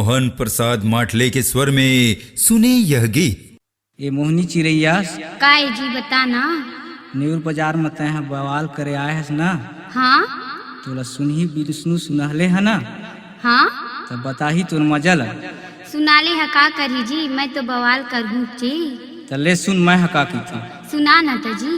मोहन प्रसाद माटले के स्वर में सुने यह गीत। ये मोहनी चिड़ैया काय जी बताना। न्यूर बाजार में तय बवाल करे आए है ना। हाँ तोला सुनही विष्णु सुनहले है ना। हाँ तो बताही तोर मजल सुनाले है का करी जी, मैं तो बवाल करूँ जी। तो ले सुन मैं हका की थी। सुना ना तो जी।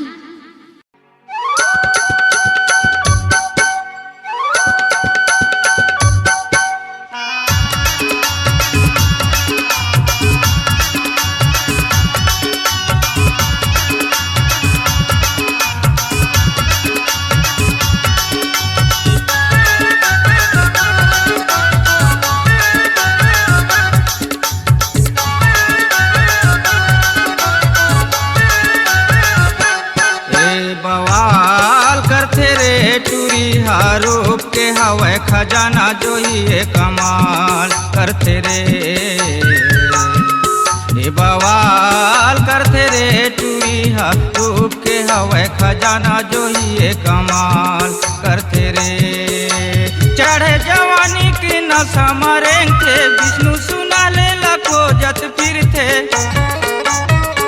रूप के हवे खजाना जो ये कमाल करते रे। ये बवाल करते रे टूरिहा रूप के हवे खजाना जो ये कमाल करते रे। चढ़े जवानी की नशा मरेंगे विष्णु सुना ले लखो जत फिरते।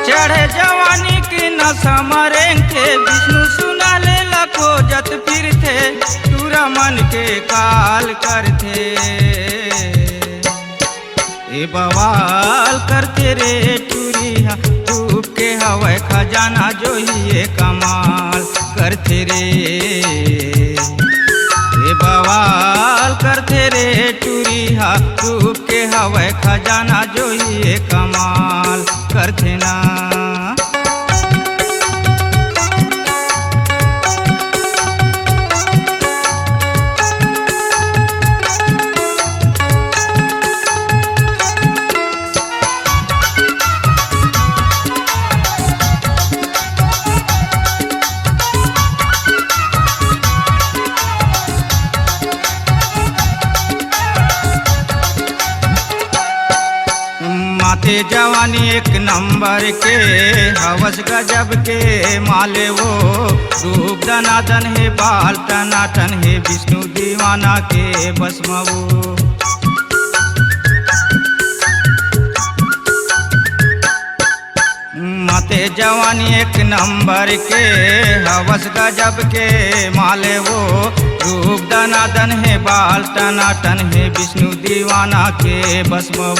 चढ़े जवानी की नशा मरेंगे विष्णु सुना ले लखो जत फिरते। पूरा मन के काल करते ए बवाल करते रे टूरिया रूप के हवे खजाना जो ये कमाल करते रे। ए बवाल करते रे टूरिया रूप के हवे खजाना जो ये कमाल करते ना। माथे जवानी एक नंबर के हवस गजब के माले वो रूप दनादन है बाल टनाटन है विष्णु दीवाना के बस वो। माथे जवानी एक नंबर के हवस गजब के माले वो रूप दनादन है बाल टनाटन है विष्णु दीवाना के बस वो।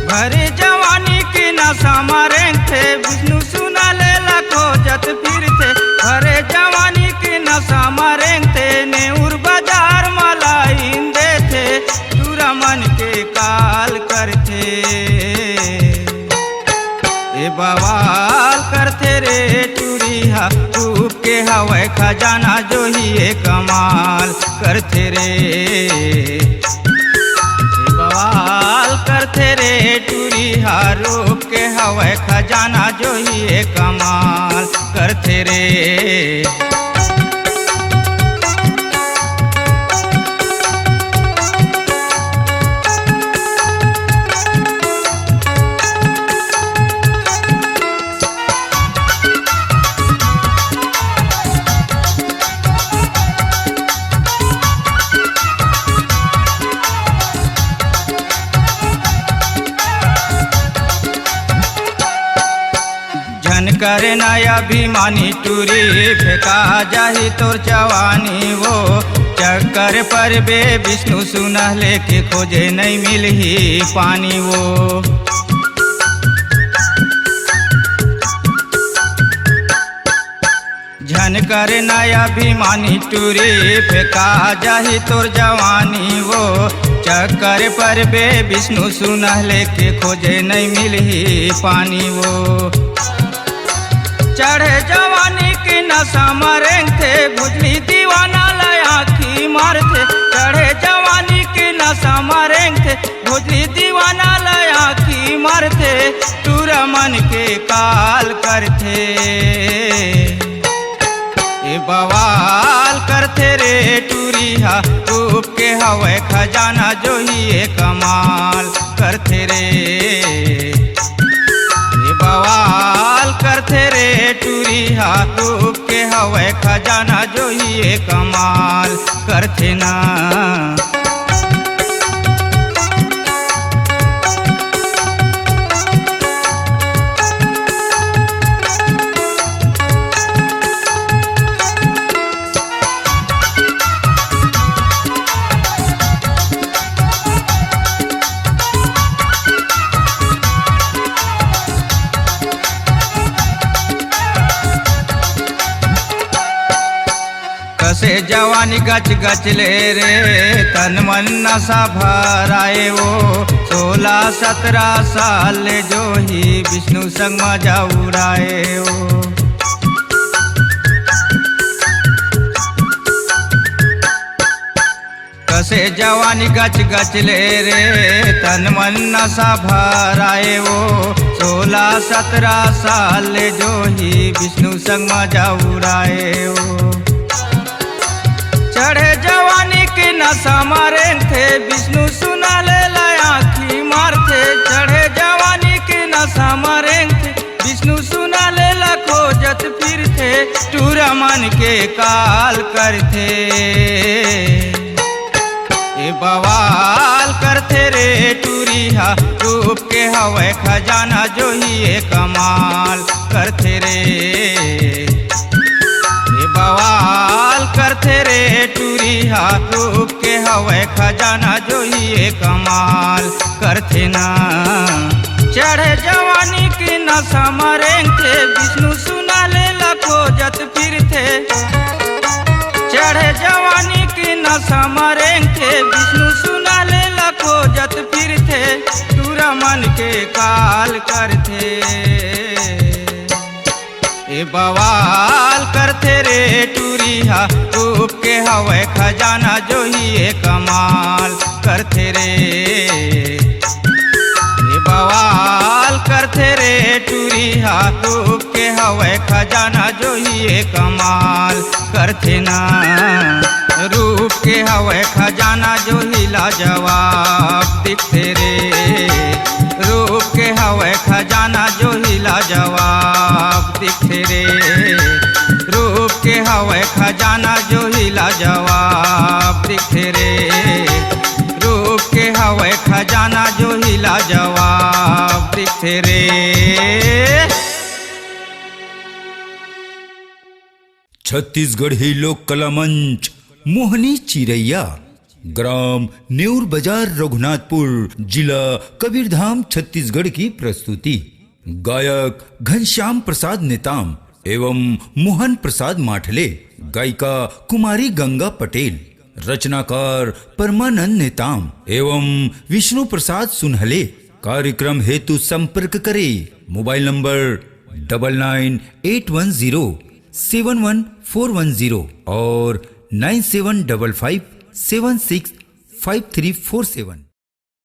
भरे जवानी की नशा मारेंगे विष्णु सुना ले लखो जत फिरते। भरे जवानी की नशा मारेंगे नेउर बाजार मलाइन देते। पूरा मन के काल करते ए बवाल करते रे टूरिया रूप के हवे खजाना जो ये कमाल करते रे। बवाल करते रे टूरिया रूप के हवे खजाना जो ये कमाल करते रे। करे नया अभिमानी टूरी फेंका जाही तोर जवानी वो। चक्कर पर बे विष्णु सुनह लेके खोजे नहीं मिलही पानी वो। झन करे नया अभिमानी टूरी फेंका जाही तोर जवानी वो। चक्कर पर बे विष्णु सुनह लेके खोजे नहीं मिलही पानी वो। चढ़े जवानी की नशा मरेंगे भुजली दीवाना लया की मारते। चढ़े जवानी की नशा मरेंगे भुजली दीवाना लया की मारते। पूरा मन के काल करते ए बवाल करते रे टूरिया रूप के हवे खजाना जो ये कमाल करते रे। बवाल करते रे टूरिया रूप के हवे खजाना जो ये कमाल करते ना। कसे जवानी गच गच ले रे तन मन नशा भराए वो 16-17 साल जो ही विष्णु संग मजा उड़ाए वो कसे जवानी गच गच ले रे तन मन नशा भराए वो 16-17 साल जो ही विष्णु संग मजा उड़ाए वो चढ़े जवानी की नशा मारे थे विष्णु सुना ले आँखी मारते चढ़े जवानी की नशा मारे थे विष्णु सुना ले खोजत फिरते टूरा मन के काल करते ए बवाल करते रे टूरिया रूप के हवे खजाना जो ही ये कमाल करते रे ए बवाल करते रे टूरिया रूप के हवे खजाना जो ही ये कमाल करते ना चढ़े जवानी की नशा मरेंगे विष्णु सुना ले खोजत फिरते चढ़े जवानी की नशा मरेंगे विष्णु सुना ले खोजत फिरते पूरा मन के काल करते ए बवाल करते रे टूरिया रूप के हवे खजाना जो ही ये कमाल करते रे ए बवाल करते रे टूरिया रूप के हवे खजाना जो ही ये कमाल करते ना रूप के हवे खजाना जो ही लाजवाब दिखते रे रूप के हवे खजाना जो ही लाजवाब दिखते रे रूप के हवे खजाना जो ही लाजवाब दिखते रे रूप के हवे खजाना जो ही लाजवाब दिखते रे। छत्तीसगढ़ ही लोक कला मंच मोहनी चिरैया ग्राम नेउर बाजार रघुनाथपुर जिला कबीरधाम छत्तीसगढ़ की प्रस्तुति गायक घनश्याम प्रसाद नेताम एवं मोहन प्रसाद माठले गायिका कुमारी गंगा पटेल रचनाकार परमानंद नेताम एवं विष्णु प्रसाद सुनहले कार्यक्रम हेतु संपर्क करे मोबाइल नंबर 9981071410 और 9755765347।